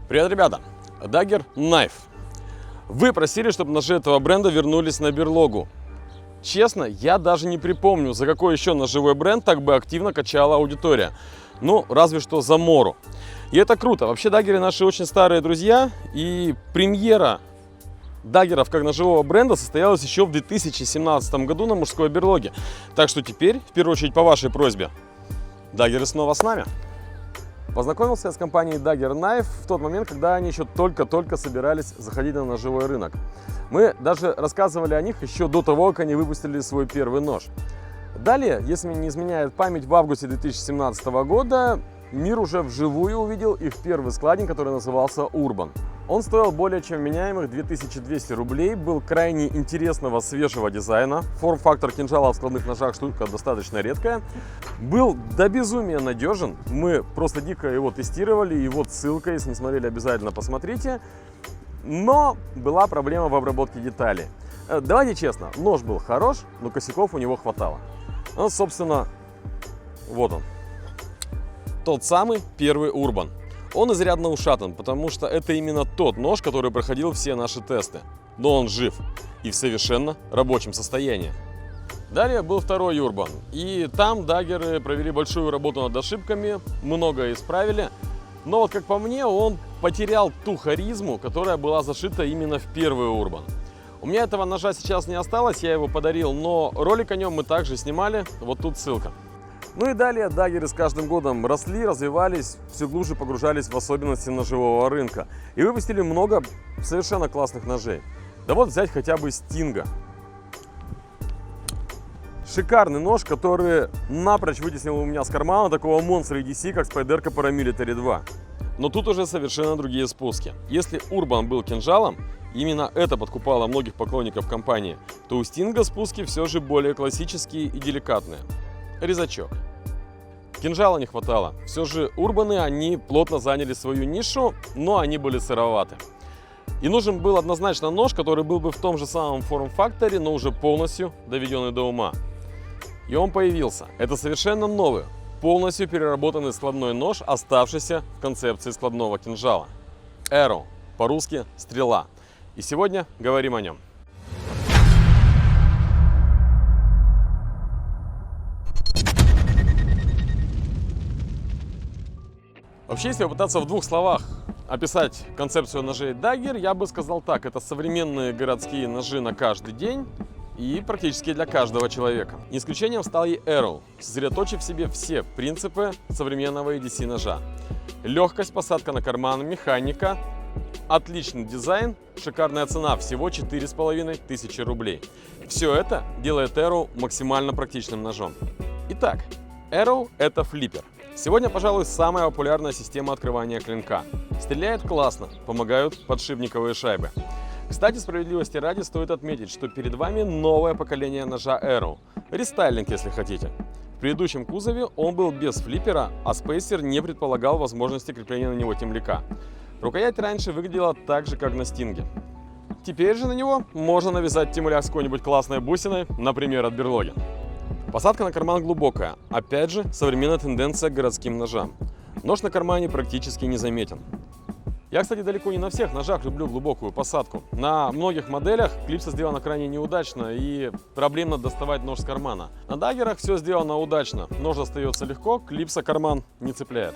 Привет, ребята! Dagger Knife. Вы просили, чтобы ножи этого бренда вернулись на берлогу. Честно, я даже не припомню, за какой еще ножевой бренд так бы активно качала аудитория. Ну, разве что за Мору. И это круто. Вообще, даггеры наши очень старые друзья. И премьера даггеров как ножевого бренда состоялась еще в 2017 году на мужской берлоге. Так что теперь, в первую очередь по вашей просьбе, даггеры снова с нами. Познакомился я с компанией Dagger Knife в тот момент, когда они еще только-только собирались заходить на ножевой рынок. Мы даже рассказывали о них еще до того, как они выпустили свой первый нож. Далее, если мне не изменяет память, в августе 2017 года мир уже вживую увидел их первый складень, который назывался Urban. Он стоил более чем вменяемых 2200 рублей, был крайне интересного свежего дизайна. Форм-фактор кинжала в складных ножах штука достаточно редкая. Был до безумия надежен, мы просто дико его тестировали, и вот ссылка, если не смотрели, обязательно посмотрите. Но была проблема в обработке деталей. Давайте честно, нож был хорош, но косяков у него хватало. Ну, собственно, вот он. Тот самый первый Urban. Он изрядно ушатан, потому что это именно тот нож, который проходил все наши тесты. Но он жив и в совершенно рабочем состоянии. Далее был второй Urban. И там даггеры провели большую работу над ошибками, многое исправили. Но вот как по мне, он потерял ту харизму, которая была зашита именно в первый Urban. У меня этого ножа сейчас не осталось, я его подарил, но ролик о нем мы также снимали, вот тут ссылка. Ну и далее даггеры с каждым годом росли, развивались, все глубже погружались в особенности ножевого рынка. И выпустили много совершенно классных ножей. Да вот взять хотя бы Стинга. Шикарный нож, который напрочь вытеснил у меня с кармана такого монстра EDC, как Spyderco Paramilitary 2. Но тут уже совершенно другие спуски. Если Urban был кинжалом, именно это подкупало многих поклонников компании, то у Стинга спуски все же более классические и деликатные. Резачок. Кинжала не хватало. Все же урбаны, они плотно заняли свою нишу, но они были сыроваты. И нужен был однозначно нож, который был бы в том же самом форм-факторе, но уже полностью доведенный до ума. И он появился. Это совершенно новый, полностью переработанный складной нож, оставшийся в концепции складного кинжала. Arrow, по-русски стрела. И сегодня говорим о нем. Вообще, если попытаться в двух словах описать концепцию ножей Dagger, я бы сказал так. Это современные городские ножи на каждый день и практически для каждого человека. Исключением стал и Arrow, сосредоточив в себе все принципы современного EDC ножа. Легкость, посадка на карман, механика, отличный дизайн, шикарная цена, всего 4500 рублей. Все это делает Arrow максимально практичным ножом. Итак, Arrow – это флиппер. Сегодня, пожалуй, самая популярная система открывания клинка. Стреляет классно, помогают подшипниковые шайбы. Кстати, справедливости ради стоит отметить, что перед вами новое поколение ножа Arrow. Рестайлинг, если хотите. В предыдущем кузове он был без флиппера, а спейсер не предполагал возможности крепления на него темляка. Рукоять раньше выглядела так же, как на Стинге. Теперь же на него можно навязать темляк с какой-нибудь классной бусиной, например, от берлоги. Посадка на карман глубокая. Опять же, современная тенденция к городским ножам. Нож на кармане практически не заметен. Я, кстати, далеко не на всех ножах люблю глубокую посадку. На многих моделях клипса сделана крайне неудачно и проблемно доставать нож с кармана. На даггерах все сделано удачно. Нож достается легко, клипса карман не цепляет.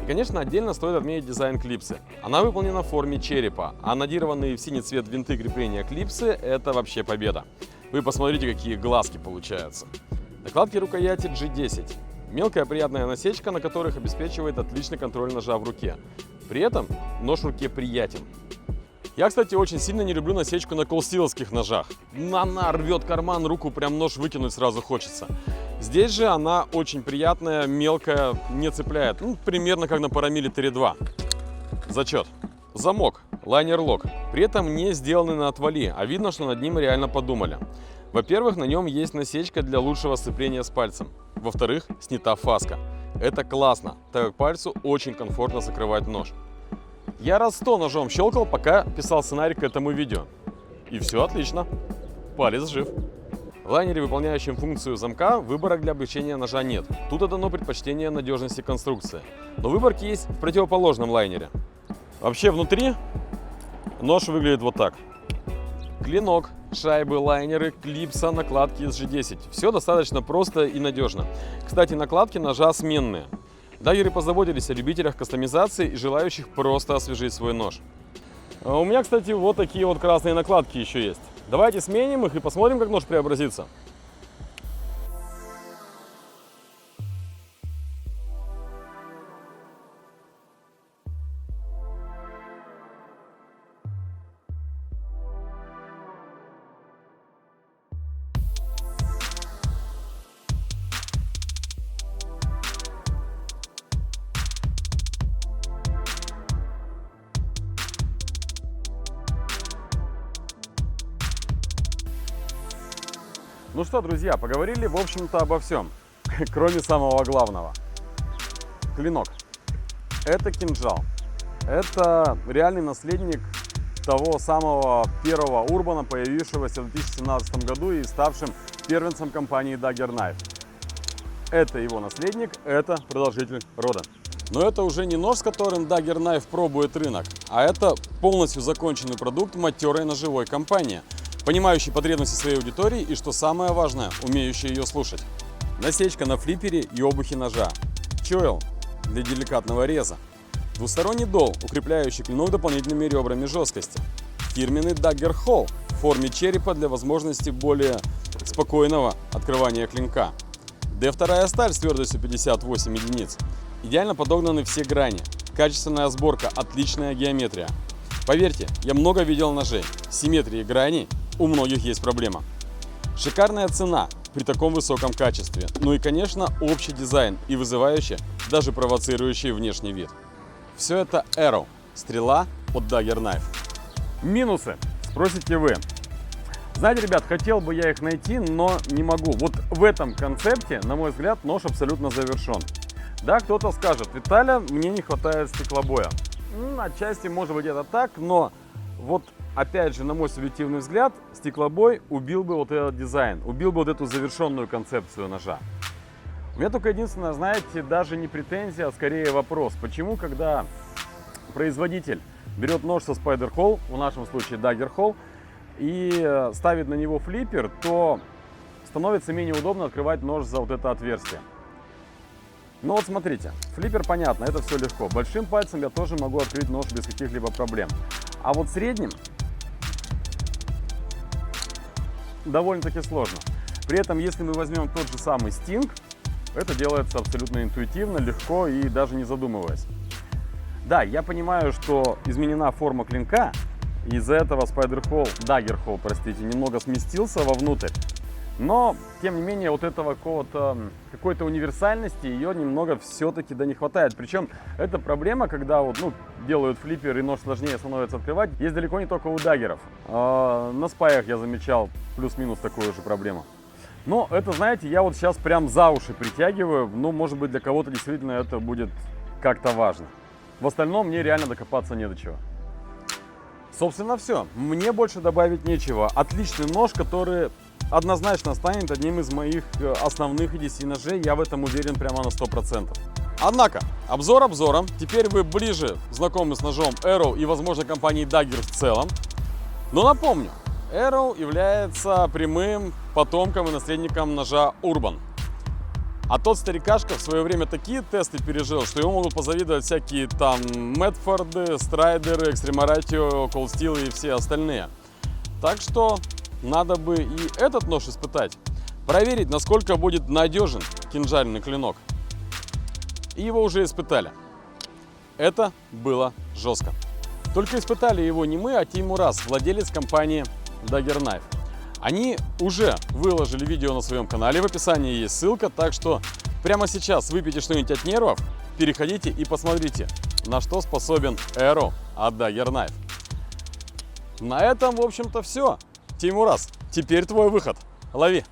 И, конечно, отдельно стоит отметить дизайн клипсы. Она выполнена в форме черепа, а надированные в синий цвет винты крепления клипсы – это вообще победа. Вы посмотрите, какие глазки получаются. Накладки рукояти G10. Мелкая приятная насечка, на которых обеспечивает отличный контроль ножа в руке. При этом нож в руке приятен. Я, кстати, очень сильно не люблю насечку на колстиловских ножах. Она рвет карман, руку прям нож выкинуть сразу хочется. Здесь же она очень приятная, мелкая, не цепляет. Ну, примерно как на Paramilitary 2. Зачет. Замок, лайнер-лок. При этом не сделанный на отвали, а видно, что над ним реально подумали. Во-первых, на нем есть насечка для лучшего сцепления с пальцем. Во-вторых, снята фаска. Это классно, так как пальцу очень комфортно закрывать нож. Я раз 100 ножом щелкал, пока писал сценарий к этому видео. И все отлично. Палец жив. В лайнере, выполняющем функцию замка, выбора для облегчения ножа нет. Тут отдано предпочтение надежности конструкции. Но выборки есть в противоположном лайнере. Вообще внутри нож выглядит вот так. Клинок, шайбы, лайнеры, клипса, накладки SG10. Все достаточно просто и надежно. Кстати, накладки ножа сменные. Даггеры позаботились о любителях кастомизации и желающих просто освежить свой нож. У меня, кстати, вот такие вот красные накладки еще есть. Давайте сменим их и посмотрим, как нож преобразится. Ну что, друзья, поговорили, в общем-то, обо всем, кроме самого главного. Клинок. Это кинжал. Это реальный наследник того самого первого Урбана, появившегося в 2017 году и ставшим первенцем компании Dagger Knife. Это его наследник, это продолжитель рода. Но это уже не нож, с которым Dagger Knife пробует рынок, а это полностью законченный продукт матерой ножевой компании, понимающий потребности своей аудитории и, что самое важное, умеющий ее слушать. Насечка на флиппере и обухе ножа. Чойл для деликатного реза. Двусторонний дол, укрепляющий клинок дополнительными ребрами жесткости. Фирменный Dagger Hole в форме черепа для возможности более спокойного открывания клинка. D2 сталь с твердостью 58 единиц. Идеально подогнаны все грани. Качественная сборка, отличная геометрия. Поверьте, я много видел ножей. С симметрией граней у многих есть проблема. Шикарная цена при таком высоком качестве. Ну и, конечно, общий дизайн и вызывающий, даже провоцирующий внешний вид. Все это Arrow, стрела от Dagger Knife. Минусы, спросите вы. Знаете, ребят, хотел бы я их найти, но не могу. Вот в этом концепте, на мой взгляд, нож абсолютно завершен. Да, кто-то скажет: Виталя, мне не хватает стеклобоя. Отчасти, может быть, это так, но вот опять же, на мой субъективный взгляд, стеклобой убил бы вот этот дизайн, убил бы вот эту завершенную концепцию ножа. У меня только единственное, знаете, даже не претензия, а скорее вопрос. Почему, когда производитель берет нож со Spider Hole, в нашем случае Dagger Hole, и ставит на него флиппер, то становится менее удобно открывать нож за вот это отверстие. Ну вот смотрите, флиппер понятно, это все легко. Большим пальцем я тоже могу открыть нож без каких-либо проблем. А вот средним довольно-таки сложно. При этом, если мы возьмем тот же самый Sting, это делается абсолютно интуитивно, легко и даже не задумываясь. Да, я понимаю, что изменена форма клинка, и из-за этого Dagger Hole, простите, немного сместился вовнутрь. Но, тем не менее, вот этого какой-то универсальности ее немного все-таки не хватает. Причем это проблема, когда делают флиппер и нож сложнее становится открывать, есть далеко не только у даггеров. На спаях я замечал плюс-минус такую же проблему. Но это, знаете, я вот сейчас прям за уши притягиваю. Ну, может быть, для кого-то действительно это будет как-то важно. В остальном мне реально докопаться не до чего. Собственно, все. Мне больше добавить нечего. Отличный нож, который однозначно станет одним из моих основных EDC ножей, я в этом уверен прямо на 100%. Однако, обзор обзором, теперь вы ближе знакомы с ножом Arrow и, возможно, компанией Dagger в целом. Но напомню, Arrow является прямым потомком и наследником ножа Urban. А тот старикашка в свое время такие тесты пережил, что ему могут позавидовать всякие там Медфорды, Страйдеры, Экстреморатио, Cold Steel и все остальные. Так что надо бы и этот нож испытать, проверить, насколько будет надежен кинжальный клинок. И его уже испытали. Это было жестко. Только испытали его не мы, а Тим Урас, владелец компании Dagger Knife. Они уже выложили видео на своем канале, в описании есть ссылка, так что прямо сейчас выпейте что-нибудь от нервов, переходите и посмотрите, на что способен Arrow от Dagger Knife. На этом, в общем-то, все. Тим Урас, теперь твой выход. Лови!